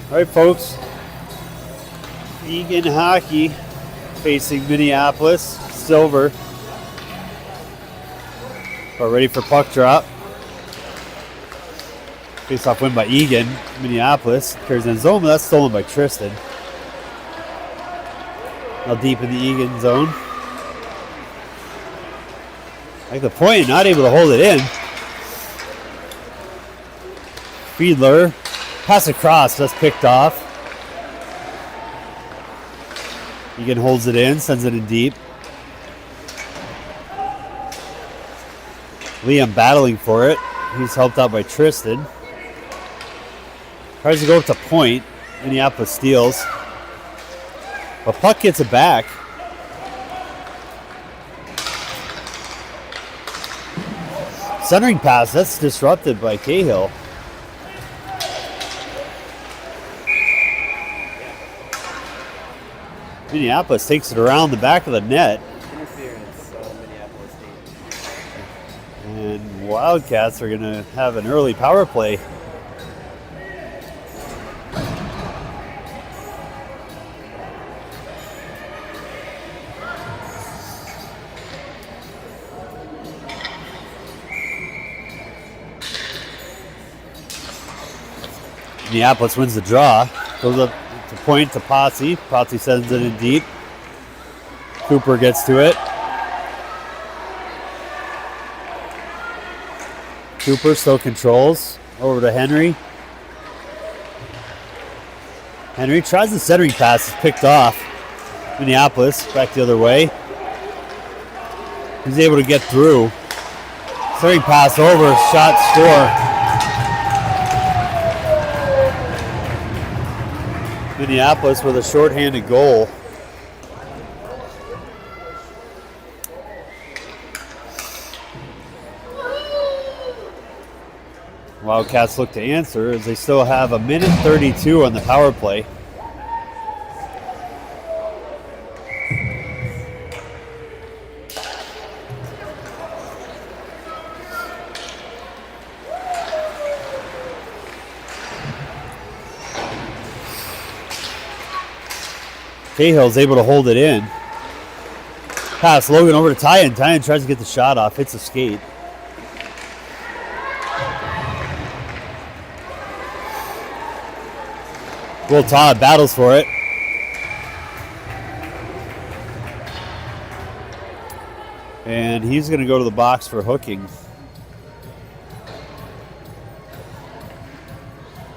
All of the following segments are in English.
All right, folks. Eagan hockey facing Minneapolis. Silver. We're ready for puck drop. Face-off win by Eagan. Minneapolis carries in zone, but that's stolen by Tristan. Now deep in the Eagan zone. Like the point, not able to hold it in. Fiedler, pass across, that's picked off. Eagan holds it in, sends it in deep. Liam battling for it. He's helped out by Tristan. Tries to go up to point. Minneapolis steals. But puck gets it back. Centering pass, that's disrupted by Cahill. Minneapolis takes it around the back of the net. Interference on Minneapolis team. And Wildcats are going to have an early power play. Minneapolis wins the draw. Goes up to point to Potsy. Potsy sends it in deep. Cooper gets to it. Cooper still controls. Over to Henry. Henry tries the centering pass. It's picked off. Minneapolis back the other way. He's able to get through. Centering pass over. Shot, score. Minneapolis with a shorthanded goal. Wildcats look to answer as they still have a minute 32 on the power play. Cahill's able to hold it in. Pass Logan over to Tyan. Tyan tries to get the shot off. Hits a skate. Will Todd battles for it. And he's going to go to the box for hooking.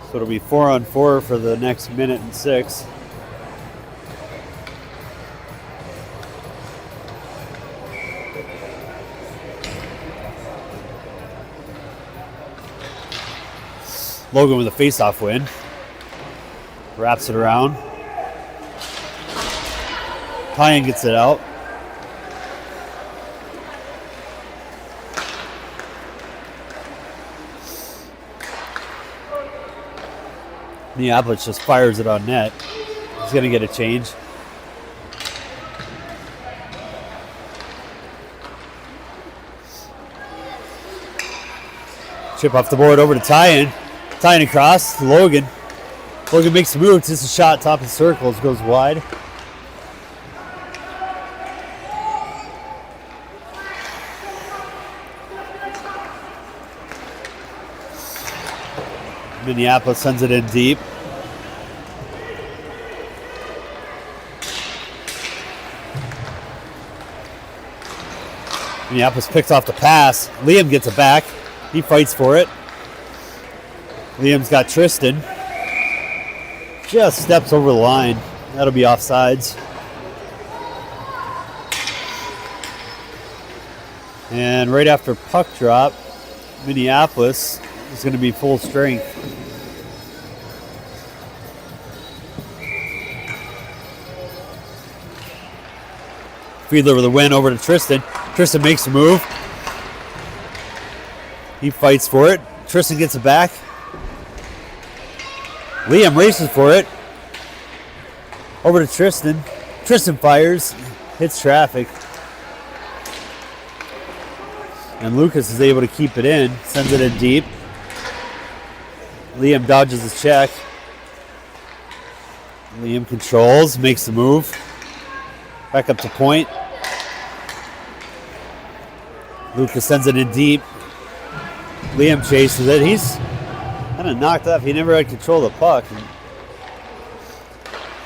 So it'll be 4-on-4 for the next minute and 6. Logan with a face-off win. Wraps it around. Tyan gets it out. Minneapolis just fires it on net. He's going to get a change. Chip off the board over to Tyan. Tyan across to Logan. Logan makes the move. Just a shot top of the circles. Goes wide. Minneapolis sends it in deep. Minneapolis picks off the pass. Liam gets it back. He fights for it. Liam's got Tristan. Just steps over the line. That'll be offsides. And right after puck drop, Minneapolis is going to be full strength. Fiedler with a win over to Tristan. Tristan makes a move. He fights for it. Tristan gets it back. Liam races for it. Over to Tristan. Tristan fires. Hits traffic. And Lucas is able to keep it in. Sends it in deep. Liam dodges his check. Liam controls, makes the move. Back up to point. Lucas sends it in deep. Liam chases it. He's kind of knocked off. He never had control of the puck.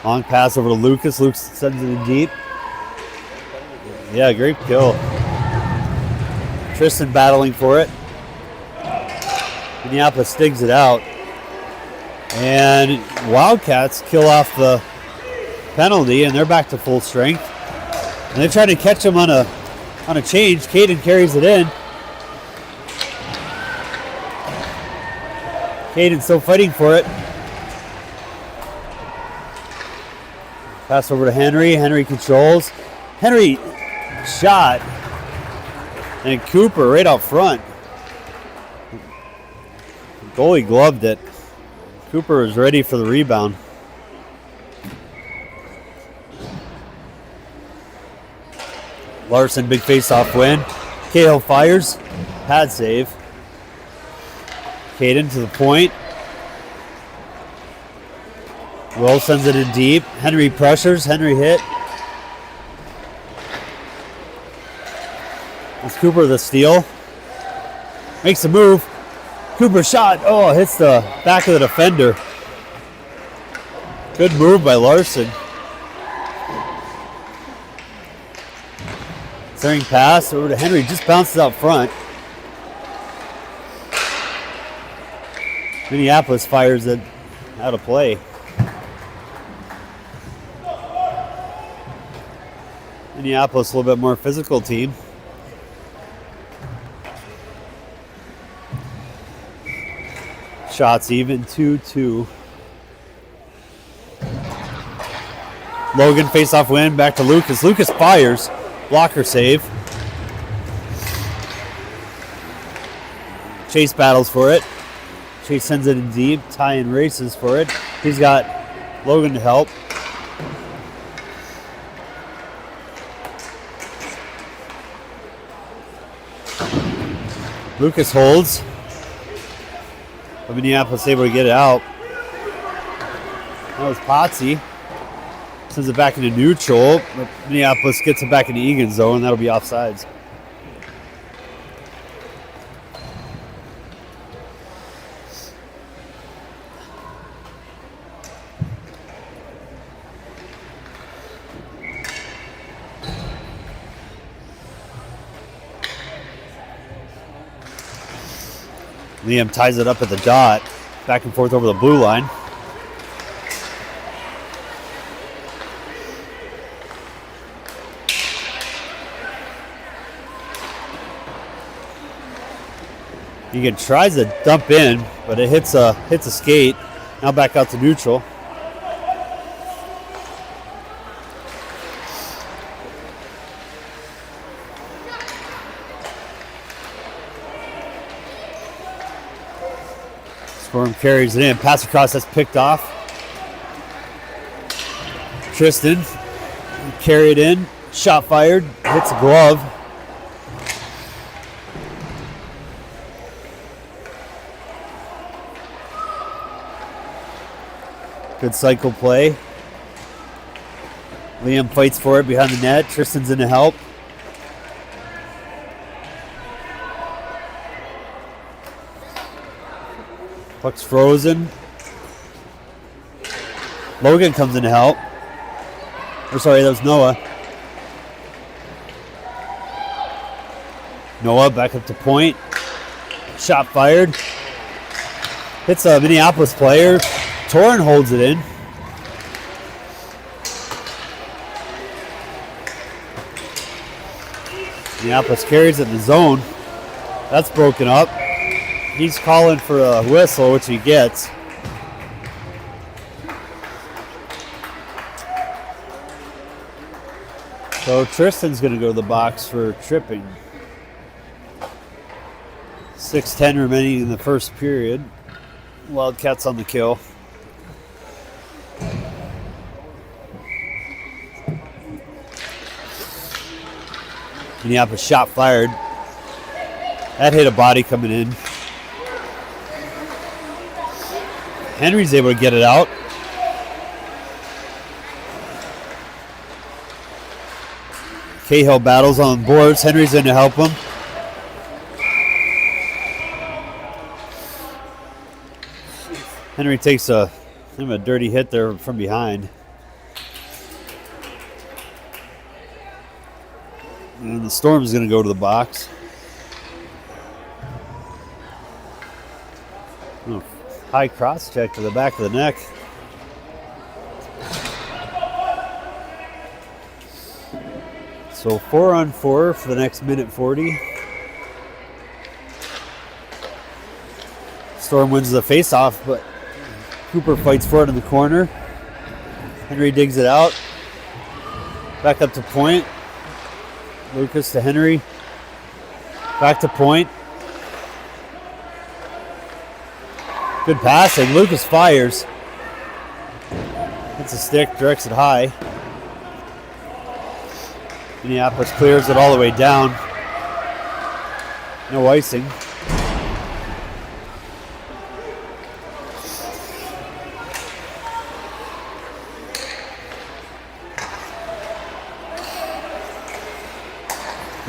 Long pass over to Lucas. Lucas sends it in deep. Yeah, great kill. Tristan battling for it. Minneapolis digs it out. And Wildcats kill off the penalty, and they're back to full strength. And they try to catch him on a change. Caden carries it in. Caden's still fighting for it. Pass over to Henry. Henry controls. Henry shot. And Cooper right out front. The goalie gloved it. Cooper is ready for the rebound. Larson, big face-off win. Cahill fires. Pad save. Caden to the point. Will sends it in deep. Henry pressures. Henry hit. It's Cooper the steal. Makes a move. Cooper shot. Oh, hits the back of the defender. Good move by Larson. Centering pass over to Henry. Just bounces out front. Minneapolis fires it out of play. Minneapolis a little bit more physical team. Shots even, 2-2. Logan face-off win, back to Lucas. Lucas fires, blocker save. Chase battles for it. Chase sends it in deep, Ty races for it. He's got Logan to help. Lucas holds. But Minneapolis able to get it out. That was Potsy. Sends it back into neutral. But Minneapolis gets it back into Egan's zone. That'll be offsides. Liam ties it up at the dot. Back and forth over the blue line. Egan tries to dump in, but it hits a skate. Now back out to neutral. Storm carries it in. Pass across, that's picked off. Tristan carried in. Shot fired. Hits a glove. Good cycle play. Liam fights for it behind the net. Tristan's in to help. Puck's frozen. Logan comes in to help. Or sorry, that was Noah. Noah back up to point. Shot fired. Hits a Minneapolis player. Torrin holds it in. Minneapolis carries it in the zone. That's broken up. He's calling for a whistle, which he gets. So Tristan's going to go to the box for tripping. 6:10 remaining in the first period. Wildcats on the kill. Minneapolis shot fired. That hit a body coming in. Henry's able to get it out. Cahill battles on boards. Henry's in to help him. Henry takes a dirty hit there from behind. And the Storm's going to go to the box. Oh, high cross check to the back of the neck. So 4-on-4 for the next minute 40. Storm wins the face-off, but Cooper fights for it in the corner. Henry digs it out. Back up to point. Lucas to Henry. Back to point. Good passing. Lucas fires. Hits a stick, directs it high. Minneapolis clears it all the way down. No icing.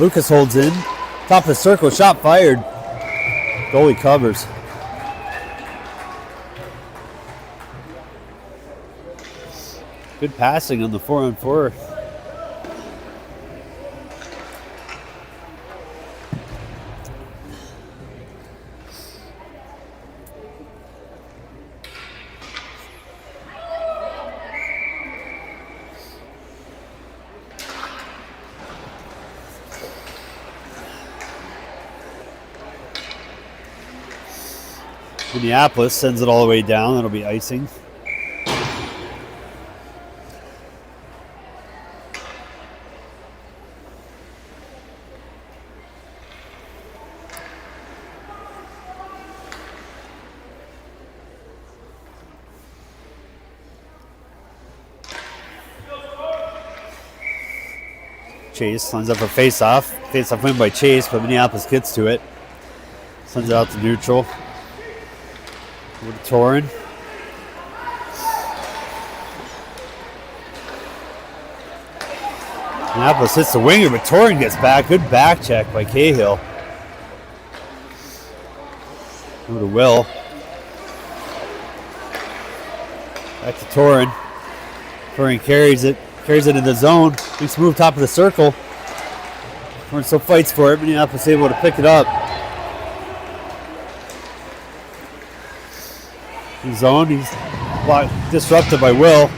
Lucas holds in. Top of the circle, shot fired. Goalie covers. Good passing on the 4-on-4. Minneapolis sends it all the way down. That'll be icing. Chase lines up a face-off. Face-off win by Chase, but Minneapolis gets to it. Sends it out to neutral. Over to Torin. Minneapolis hits the winger, but Torin gets back. Good back check by Cahill. Over to Will. Back to Torin. Torin carries it in the zone. Makes a move top of the circle. Torin still fights for it. Minneapolis able to pick it up. In zone, he's disrupted by Will.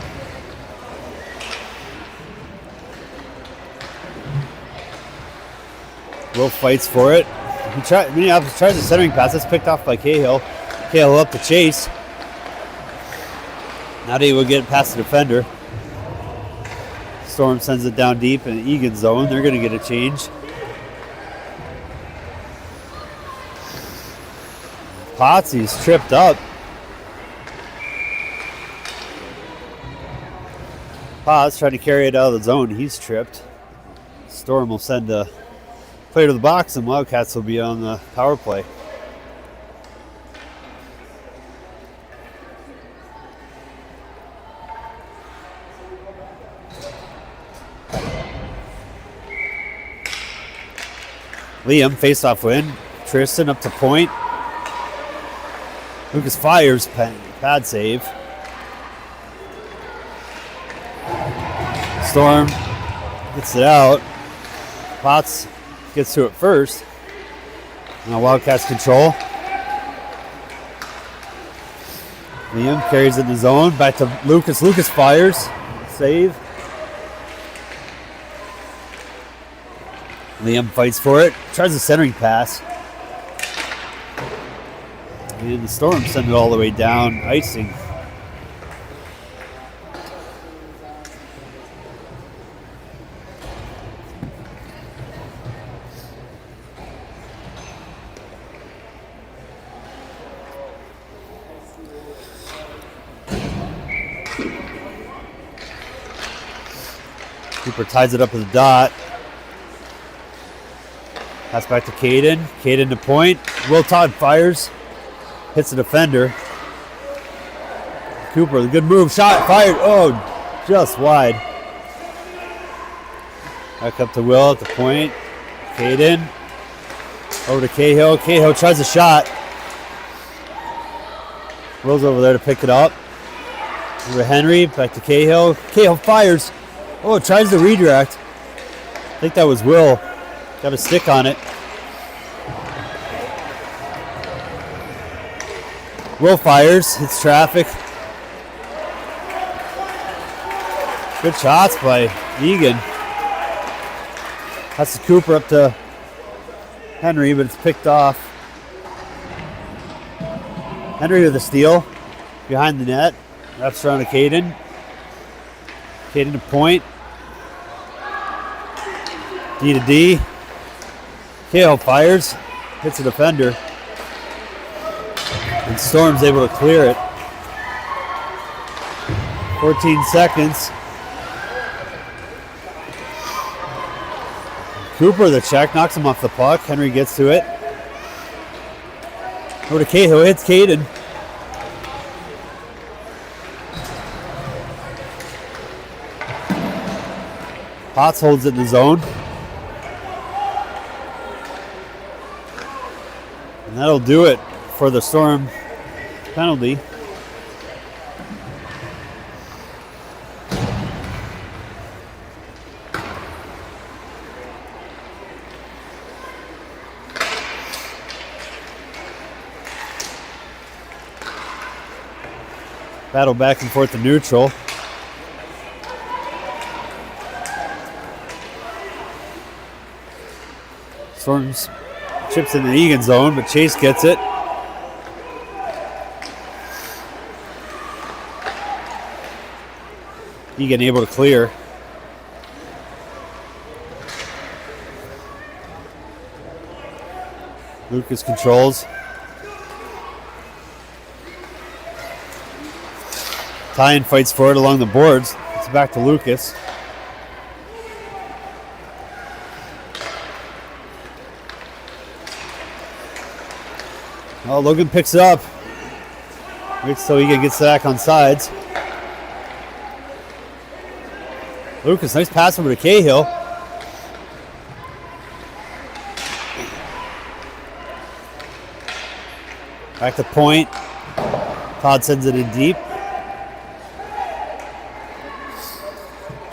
Will fights for it. Minneapolis tries a centering pass. That's picked off by Cahill. Cahill up to Chase. Not able to get it past the defender. Storm sends it down deep in Eagan zone. They're going to get a change. Potsy's tripped up. Potts trying to carry it out of the zone. He's tripped. Storm will send a player to the box, and Wildcats will be on the power play. Liam, face-off win. Tristan up to point. Lucas fires, pad save. Storm gets it out. Potts gets to it first. Now Wildcats control. Liam carries it in the zone. Back to Lucas. Lucas fires. Save. Liam fights for it. Tries a centering pass. And the Storm send it all the way down. Icing. Cooper ties it up with a dot. Pass back to Caden. Caden to point. Will Todd fires. Hits the defender. Cooper, the good move. Shot fired. Oh, just wide. Back up to Will at the point. Caden. Over to Cahill. Cahill tries a shot. Will's over there to pick it up. Over to Henry. Back to Cahill. Cahill fires. Oh, tries to redirect. I think that was Will. Got a stick on it. Will fires. Hits traffic. Good shots by Eagan. That's the Cooper up to Henry, but it's picked off. Henry with a steal behind the net. Wraps around to Caden. Caden to point. D to D. Cahill fires. Hits a defender. And Storm's able to clear it. 14 seconds. Cooper the check, knocks him off the puck. Henry gets to it. Over to Cahill, hits Caden. Potts holds it in the zone. And that'll do it for the Storm penalty. Battle back and forth to neutral. Storms chips in the Eagan zone, but Chase gets it. Eagan able to clear. Lucas controls. Tyen fights for it along the boards. It's back to Lucas. Well, Logan picks it up. Waits till Eagan gets back on sides. Lucas, nice pass over to Cahill. Back to point. Todd sends it in deep.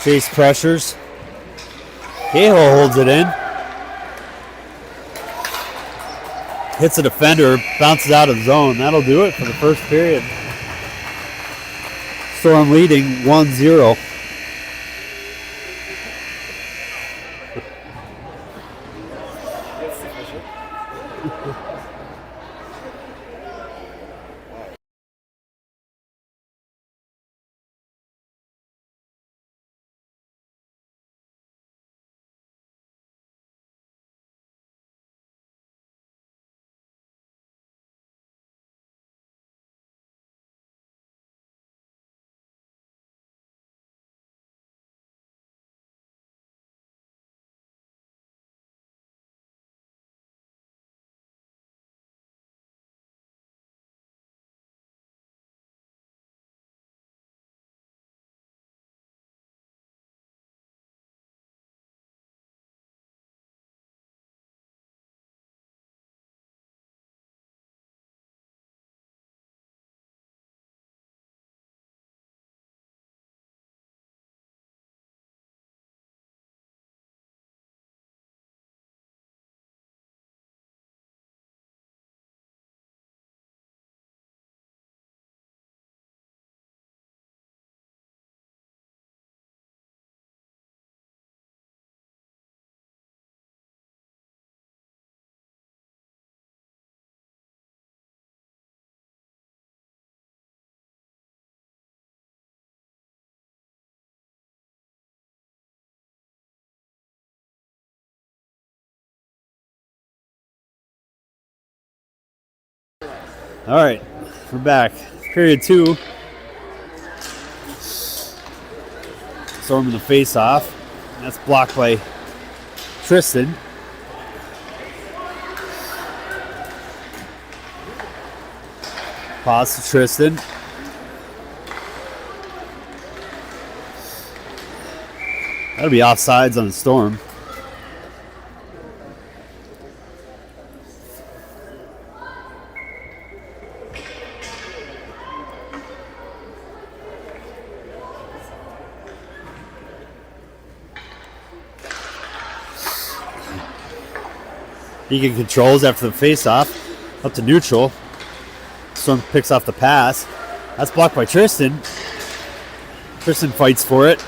Chase pressures. Cahill holds it in. Hits a defender, bounces out of zone. That'll do it for the first period. Storm leading 1-0. All right, we're back. Period 2. Storm in the face-off. That's blocked by Tristan. Pass to Tristan. That'll be offsides on the Storm. Eagan controls after the face-off. Up to neutral. Storm picks off the pass. That's blocked by Tristan. Tristan fights for it.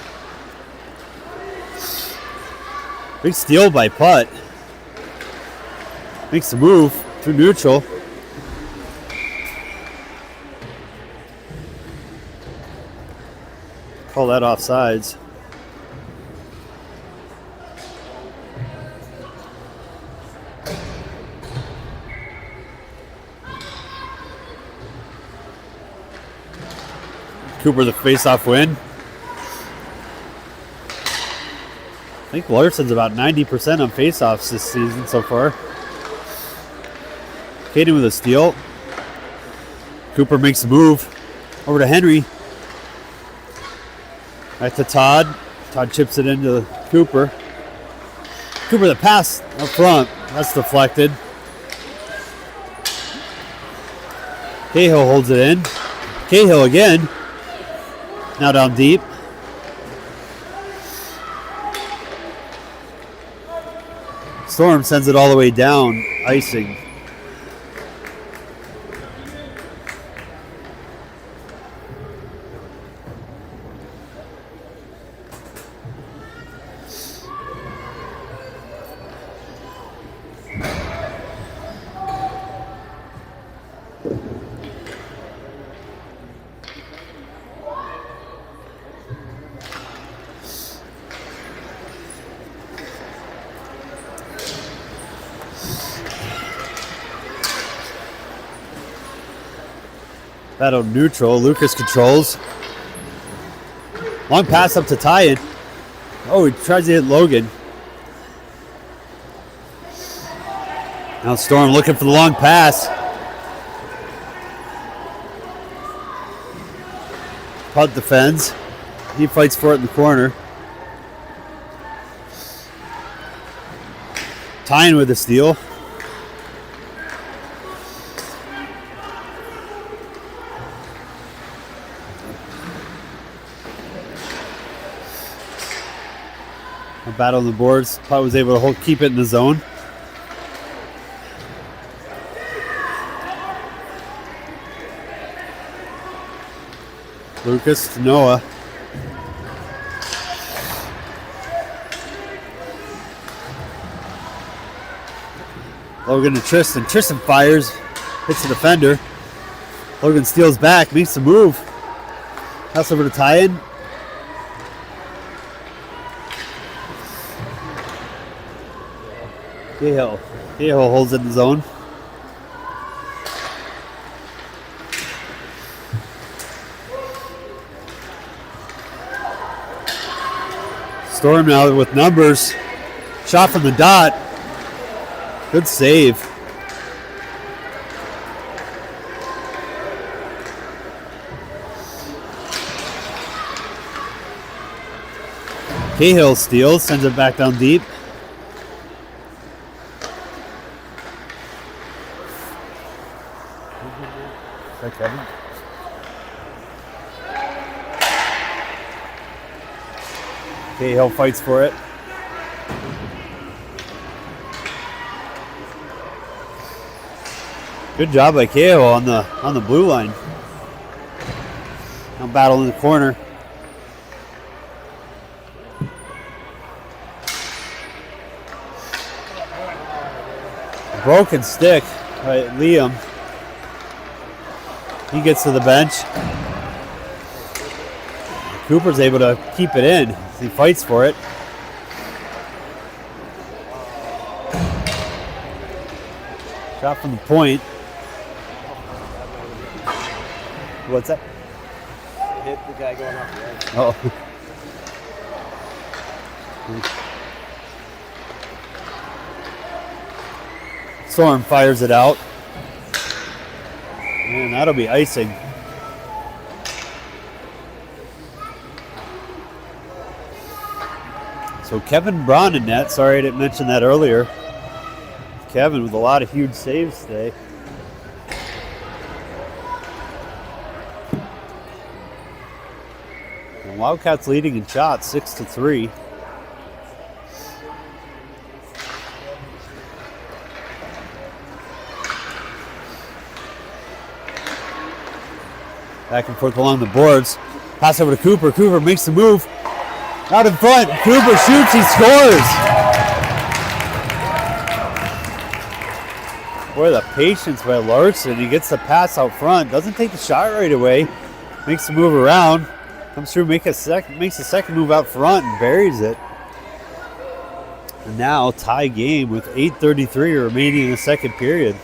Big steal by Putt. Makes the move through neutral. Call that offsides. Cooper the face-off win. I think Larson's about 90% on face-offs this season so far. Caden with a steal. Cooper makes a move over to Henry. Back to Todd. Todd chips it into Cooper. Cooper the pass up front. That's deflected. Cahill holds it in. Cahill again. Now down deep. Storm sends it all the way down, icing. Battle neutral. Lucas controls. Long pass up to Tyan. Oh, he tries to hit Logan. Now Storm looking for the long pass. Putt defends. He fights for it in the corner. Tyan with the steal. A battle on the boards. Putt was able to keep it in the zone. Lucas to Noah. Logan to Tristan. Tristan fires. Hits the defender. Logan steals back. Makes the move. Pass over to Tyan. Cahill holds it in the zone. Storm now with numbers. Shot from the dot. Good save. Cahill steals, sends it back down deep. Is that Kevin? Cahill fights for it. Good job by Cahill on the blue line. Now battle in the corner. Broken stick by Liam. He gets to the bench. Cooper's able to keep it in. He fights for it. Shot from the point. What's that? Hit the guy going off the edge. Oh. Storm fires it out. And that'll be icing. So Kevin Braun in net. Sorry I didn't mention that earlier. Kevin with a lot of huge saves today. And Wildcats leading in shots 6-3. Back and forth along the boards. Pass over to Cooper. Cooper makes the move. Out in front. Cooper shoots. He scores. Boy, the patience by Larson. He gets the pass out front. Doesn't take the shot right away. Makes the move around. Comes through, makes a second move out front and buries it. And now tie game with 8:33 remaining in the second period.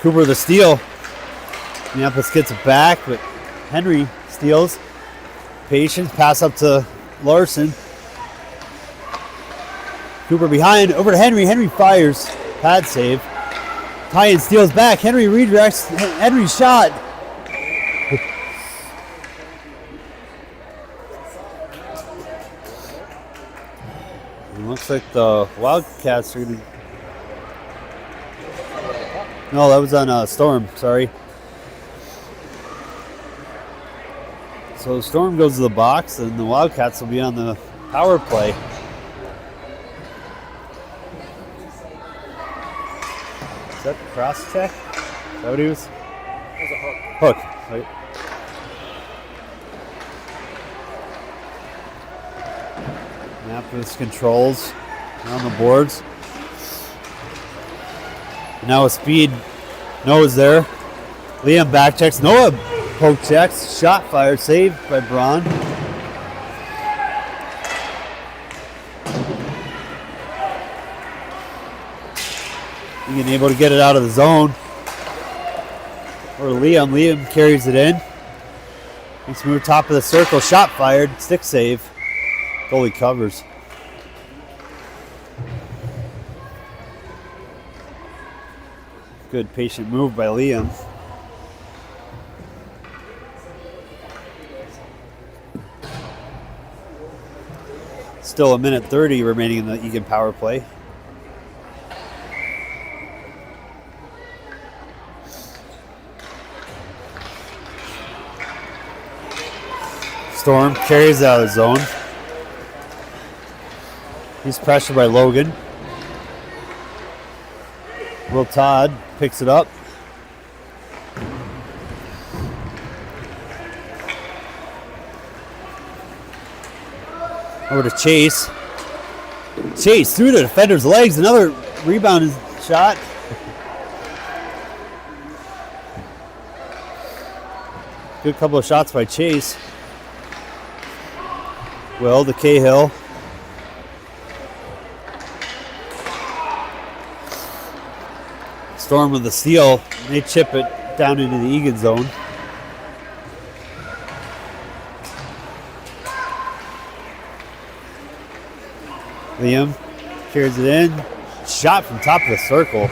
Cooper the steal. Minneapolis gets it back, but Henry steals. Patience, pass up to Larson. Cooper behind, over to Henry. Henry fires, pad save. Tyen steals back. Henry redirects. Henry shot. It looks like the Wildcats are going to. No, that was on Storm. Sorry. So Storm goes to the box, and the Wildcats will be on the power play. Is that cross check? Is that what he was? It was a hook. Hook. Right. Minneapolis controls on the boards. Now with speed, Noah's there. Liam back checks. Noah poke checks. Shot fired. Saved by Braun. Eagan able to get it out of the zone. Or Liam. Liam carries it in. Makes move top of the circle. Shot fired. Stick save. Goalie covers. Good patient move by Liam. Still a minute 30 remaining in the Eagan power play. Storm carries it out of the zone. He's pressured by Logan. Will Todd picks it up. Over to Chase. Chase through the defender's legs. Another rebound shot. Good couple of shots by Chase. Will to Cahill. Storm with the steal. They chip it down into the Eagan zone. Liam carries it in. Shot from top of the circle.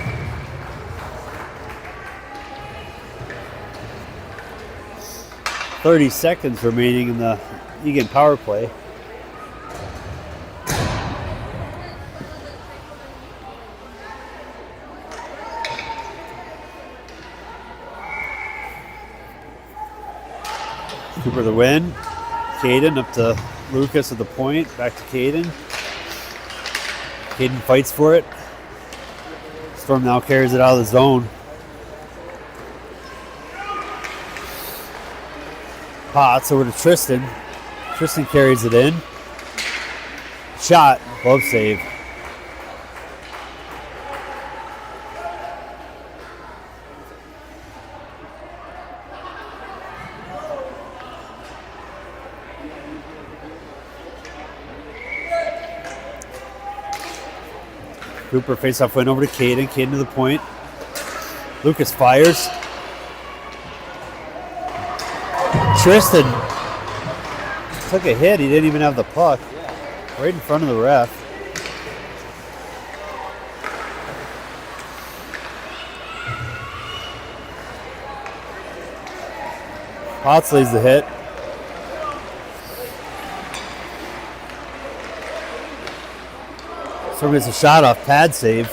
.30 seconds remaining in the Eagan power play. Cooper the win. Caden up to Lucas at the point. Back to Caden. Caden fights for it. Storm now carries it out of the zone. Potts over to Tristan. Tristan carries it in. Shot. Glove save. Cooper face-off win over to Caden. Caden to the point. Lucas fires. Tristan took a hit. He didn't even have the puck. Right in front of the ref. Potts lays the hit. Storm gets a shot off pad save.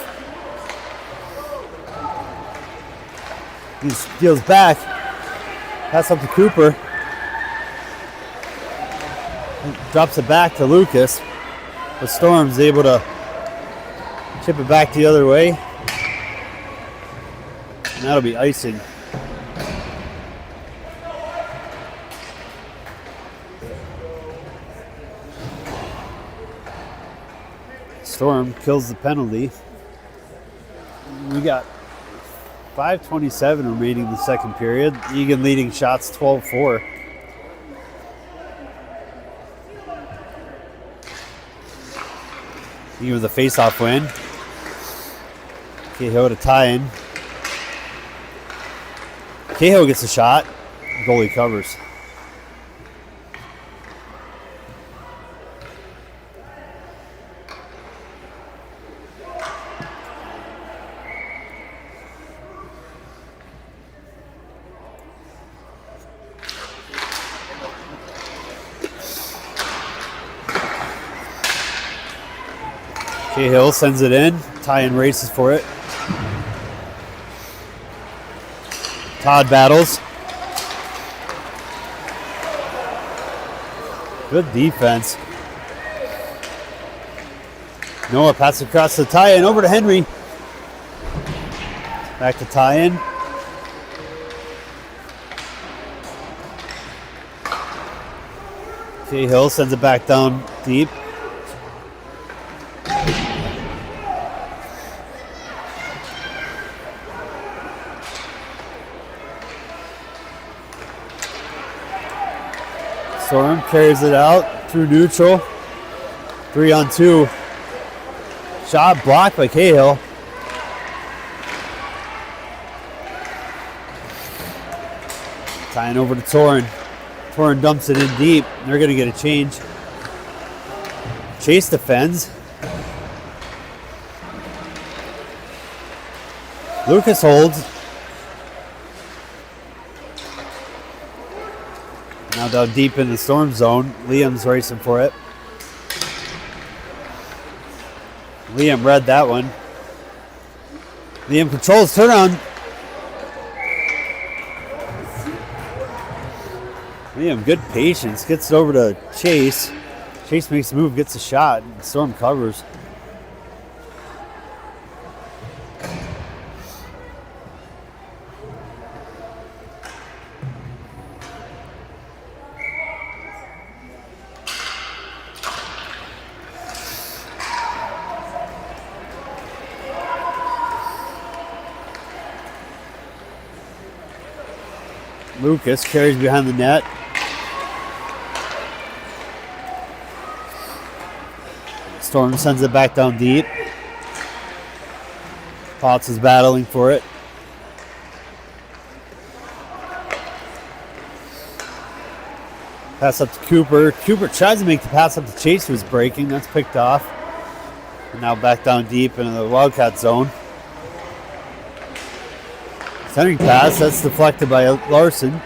He steals back. Pass up to Cooper. Drops it back to Lucas. But Storm's able to chip it back the other way. And that'll be icing. Storm kills the penalty. We got 5:27 remaining in the second period. Eagan leading shots 12-4. Eagan with a face-off win. Cahill to tie in. Cahill gets a shot. Goalie covers. Cahill sends it in. Tie-in races for it. Todd battles. Good defense. Noah passes across the tie-in over to Henry. Back to tie-in. Cahill sends it back down deep. Storm carries it out through neutral. 3-on-2. Shot blocked by Cahill. Tying over to Torrin. Torrin dumps it in deep. They're going to get a change. Chase defends. Lucas holds. Now down deep in the Storm zone. Liam's racing for it. Liam read that one. Liam controls turnaround. Liam, good patience. Gets it over to Chase. Chase makes a move, gets a shot. Storm covers. Lucas carries behind the net. Storm sends it back down deep. Potts is battling for it. Pass up to Cooper. Cooper tries to make the pass up to Chase, who was breaking. That's picked off. And now back down deep into the Wildcat zone. Centering pass, that's deflected by Larson.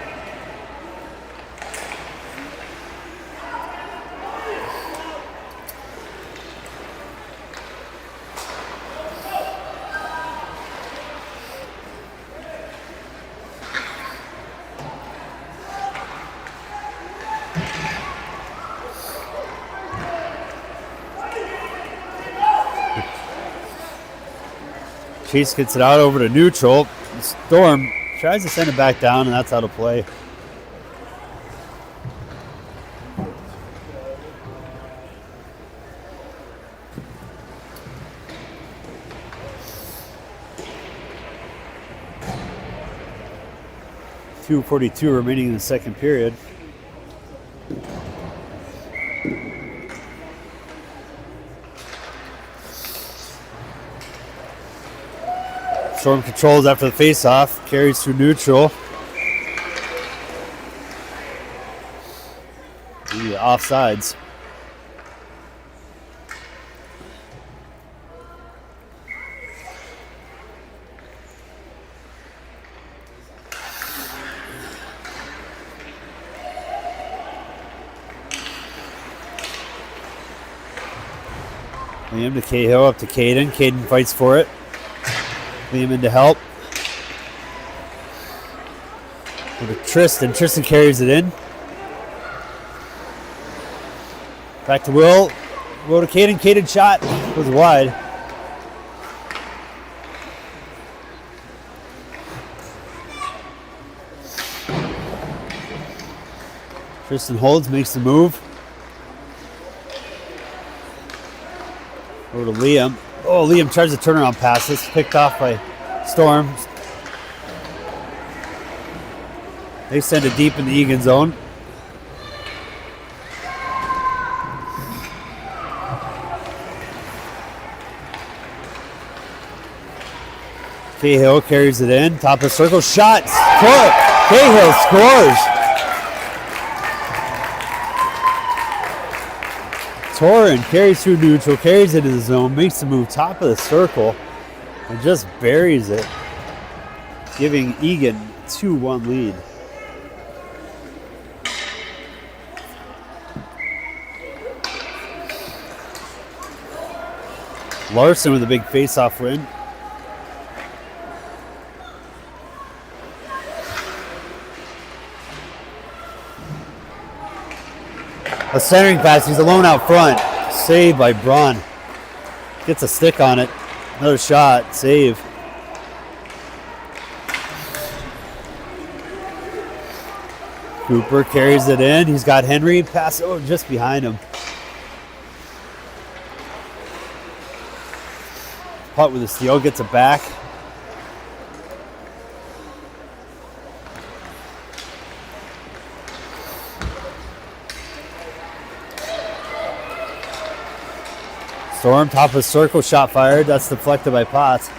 Chase gets it out over to neutral. Storm tries to send it back down, and that's out of play. .242 remaining in the second period. Storm controls after the face-off, carries through neutral. Offsides. Liam to Cahill, up to Caden. Caden fights for it. Liam in to help. Over to Tristan. Tristan carries it in. Back to Will. Will to Caden. Caden shot. Goes wide. Tristan holds, makes the move. Over to Liam. Oh, Liam tries to turnaround pass. This picked off by Storm. They send it deep in the Eagan zone. Cahill carries it in. Top of the circle. Shot. Score. Cahill scores. Torin carries through neutral, carries it to the zone, makes the move top of the circle, and just buries it, giving Eagan 2-1 lead. Larson with a big face-off win. A centering pass, he's alone out front. Save by Braun. Gets a stick on it. Another shot, save. Cooper carries it in. He's got Henry. Pass just behind him. Putt with a steal, gets it back. Storm, top of the circle, shot fired. That's deflected by Potts.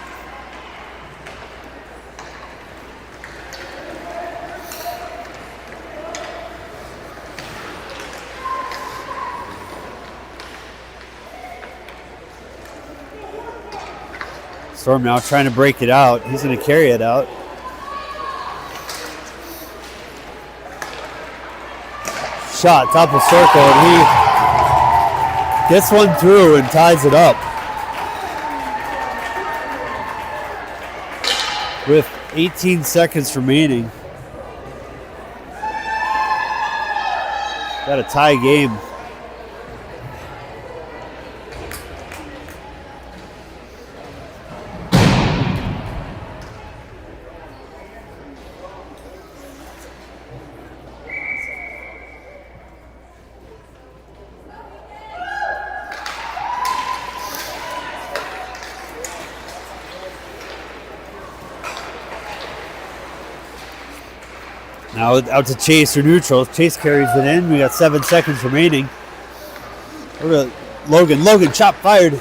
Storm now trying to break it out. He's going to carry it out. Shot, top of the circle, and he gets one through and ties it up. With 18 seconds remaining. Got a tie game. Now out to Chase or neutral. Chase carries it in. We got 7 seconds remaining. Over to Logan. Logan, chop fired.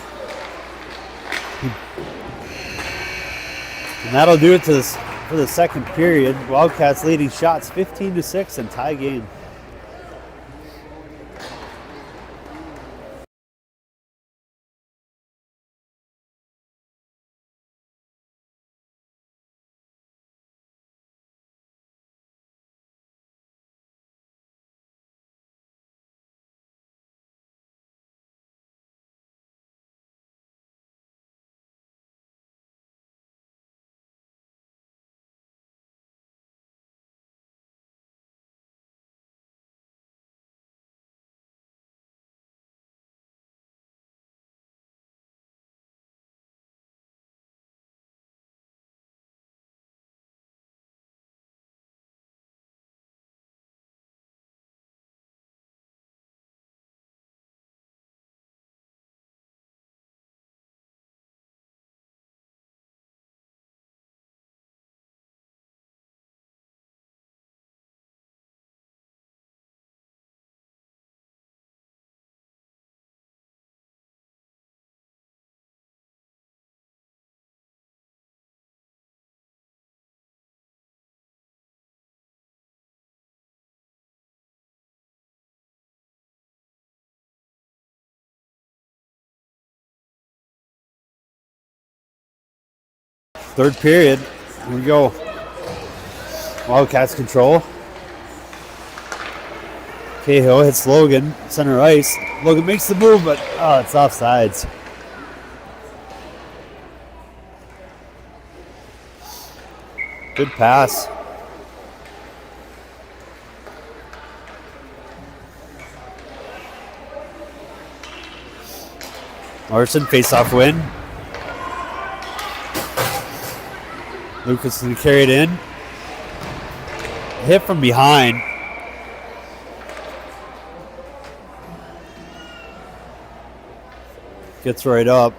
And that'll do it to this for the second period. Wildcats leading shots 15-6 and tie game. Third period. Here we go. Wildcats control. Cahill hits Logan, center ice. Logan makes the move, but it's offsides. Good pass. Larson, face-off win. Lucas going to carry it in. Hit from behind. Gets right up.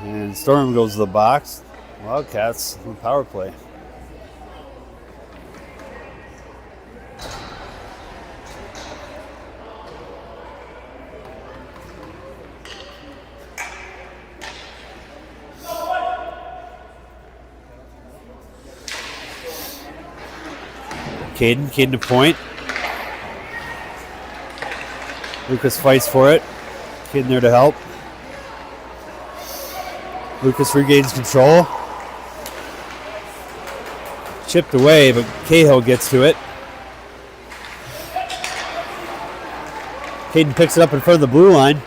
And Storm goes to the box. Wildcats on power play. Caden to point. Lucas fights for it. Caden there to help. Lucas regains control. Chipped away, but Cahill gets to it. Caden picks it up in front of the blue line.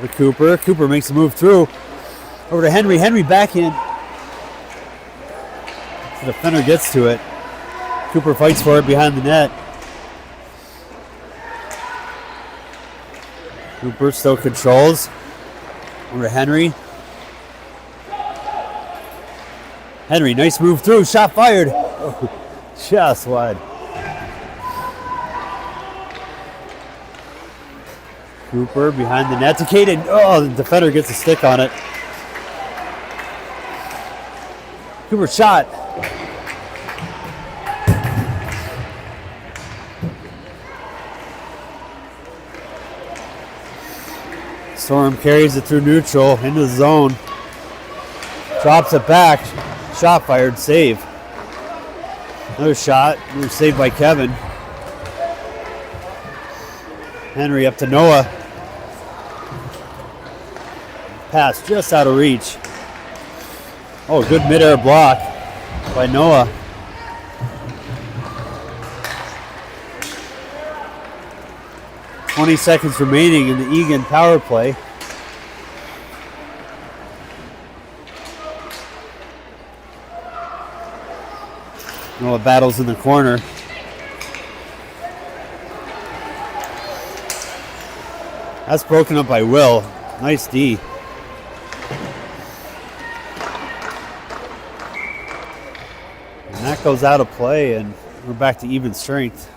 To Cooper. Cooper makes a move through. Over to Henry. Henry backhand. The defender gets to it. Cooper fights for it behind the net. Cooper still controls. Over to Henry. Henry, nice move through. Shot fired. Oh, just wide. Cooper behind the net to Caden. Oh, the defender gets a stick on it. Cooper shot. Storm carries it through neutral into the zone. Drops it back. Shot fired. Save. Another shot. Another save by Kevin. Henry up to Noah. Pass just out of reach. Oh, good midair block by Noah. $20 seconds remaining in the Eagan power play. Noah battles in the corner. That's broken up by Will. Nice D. And that goes out of play, and we're back to even strength.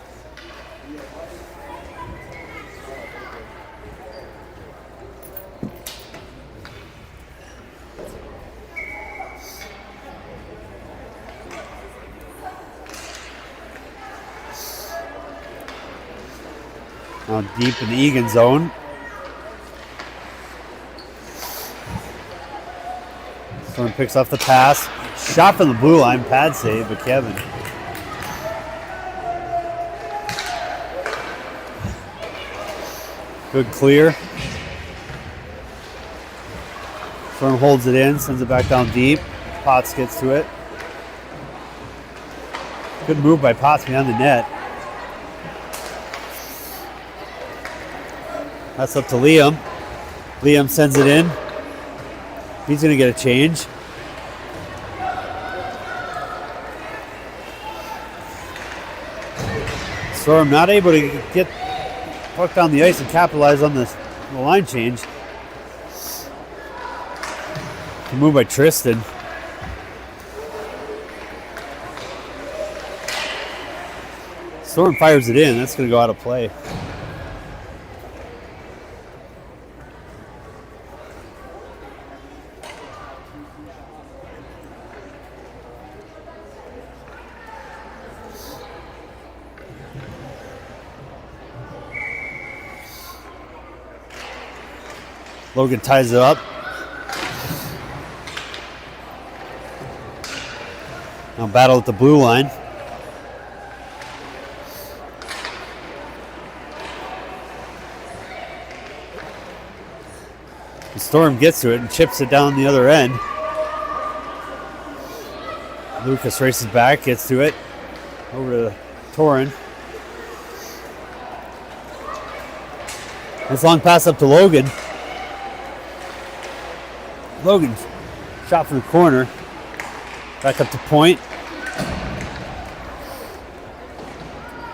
Now deep in the Eagan zone. Storm picks off the pass. Shot from the blue line. Pad save by Kevin. Good clear. Storm holds it in. Sends it back down deep. Potts gets to it. Good move by Potts behind the net. That's up to Liam. Liam sends it in. He's going to get a change. Storm not able to get puck down the ice and capitalize on the line change. Good move by Tristan. Storm fires it in. That's going to go out of play. Logan ties it up. Now battle at the blue line. The Storm gets to it and chips it down the other end. Lucas races back, gets to it. Over to Torin. This long pass up to Logan. Logan Shot from the corner. Back up to point.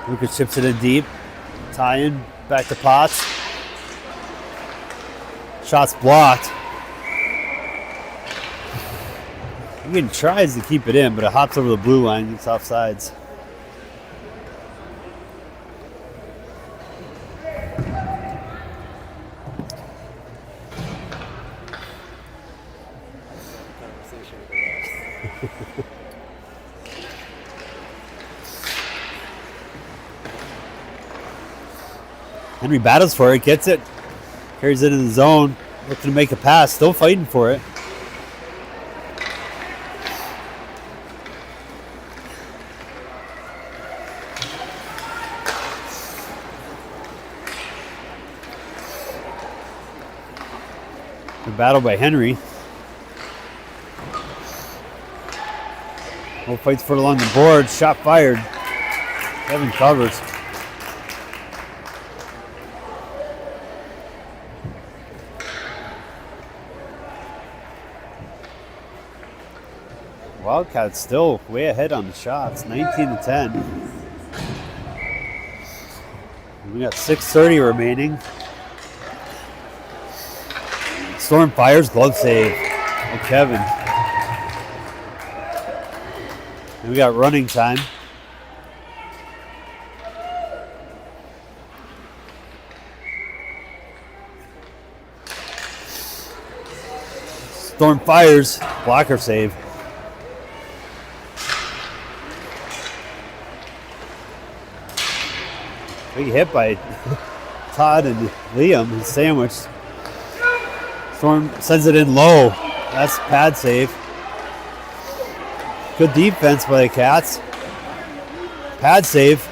Lucas chips it in deep. Tie-in. Back to Potts. Shot's blocked. Eagan tries to keep it in, but it hops over the blue line. It's offsides. Henry battles for it, gets it, carries it in the zone, looking to make a pass, still fighting for it. Good battle by Henry. Both fights for it along the board, shot fired. Kevin covers. Wildcats still way ahead on the shots, 19-10. We got 6:30 remaining. Storm fires, glove save by Kevin. And we got running time. Storm fires, blocker save. Big hit by Todd and Liam. He's sandwiched. Storm sends it in low. That's pad save. Good defense by the Cats. Pad save.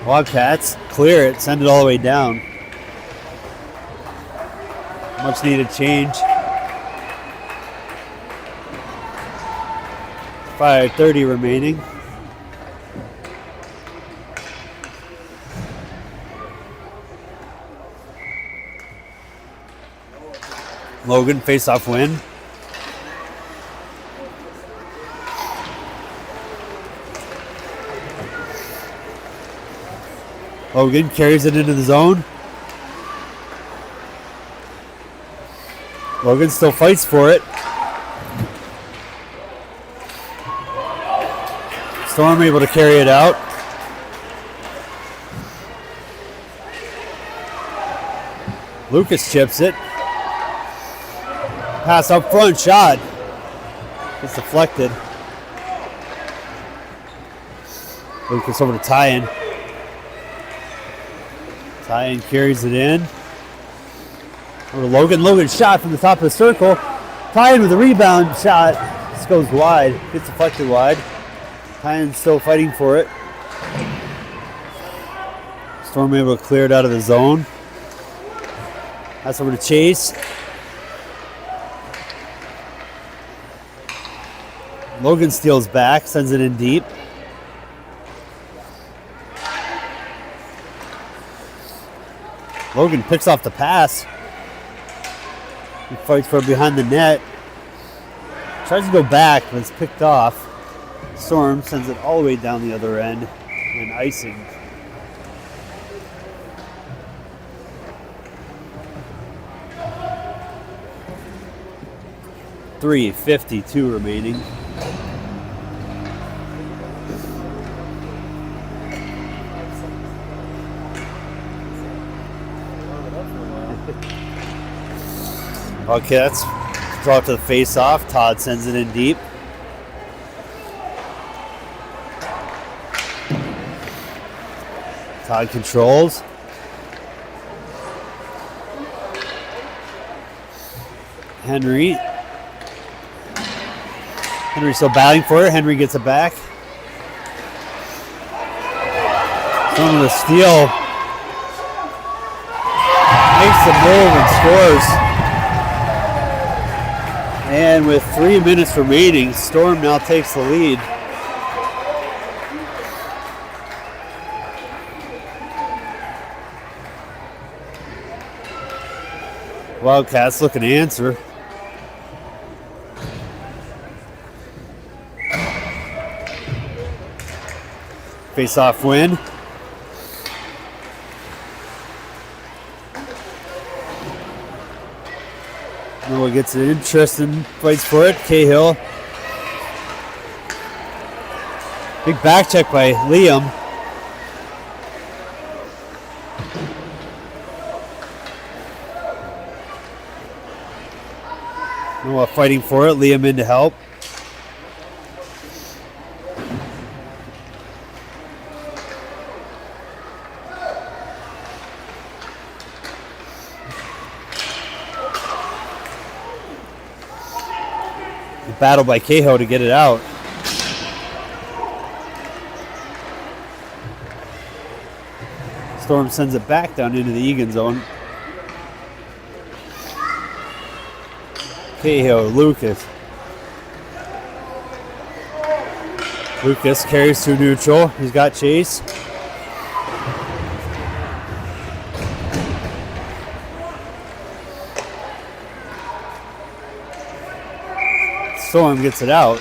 Wildcats clear it, send it all the way down. Much needed change. 5:30 remaining. Logan face-off win. Logan carries it into the zone. Logan still fights for it. Storm able to carry it out. Lucas chips it. Pass up front, shot. It's deflected. Lucas over to Tyen. Tyen carries it in. Over to Logan. Logan shot from the top of the circle. Tyen with a rebound shot. This goes wide. Gets deflected wide. Tyen's still fighting for it. Storm able to clear it out of the zone. That's over to Chase. Logan steals back, sends it in deep. Logan picks off the pass. He fights for it behind the net. Tries to go back, but it's picked off. Storm sends it all the way down the other end and icing. .352 remaining. Okay, let's draw it to the face-off. Todd sends it in deep. Todd controls. Henry still battling for it. Henry gets it back. Storm with a steal. Makes the move and scores. And with 3 minutes remaining, Storm now takes the lead. Wildcats looking to answer. Face-off win. Noah gets an interest and fights for it. Cahill. Big back check by Liam. Noah fighting for it. Liam in to help. Battle by Cahill to get it out. Storm sends it back down into the Eagan zone. Cahill, Lucas. Lucas carries to neutral. He's got Chase. Storm gets it out.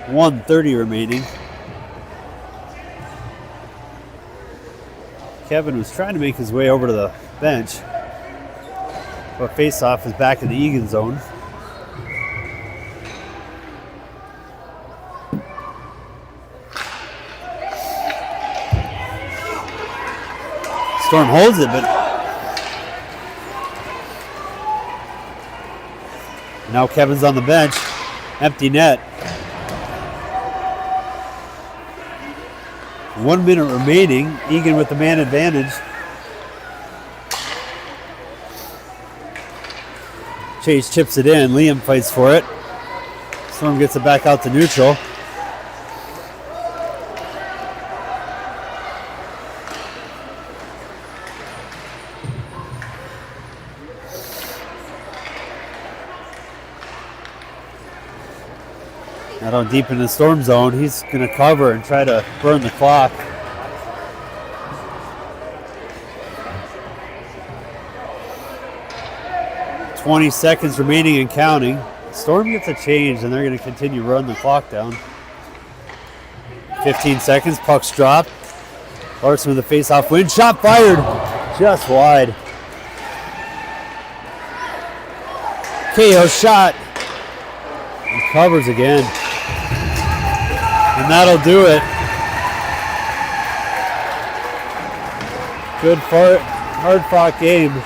1:30 remaining. Kevin was trying to make his way over to the bench, but face-off is back in the Eagan zone. Storm holds it, but now Kevin's on the bench. Empty net. 1 minute remaining. Eagan with the man advantage. Chase chips it in. Liam fights for it. Storm gets it back out to neutral. Now down deep in the Storm zone, he's going to cover and try to burn the clock. $20 seconds remaining and counting. Storm gets a change and they're going to continue running the clock down. 15 seconds, puck's dropped. Larson with a face-off win. Shot fired, just wide. KO shot. He covers again. And that'll do it. Good hard-fought game.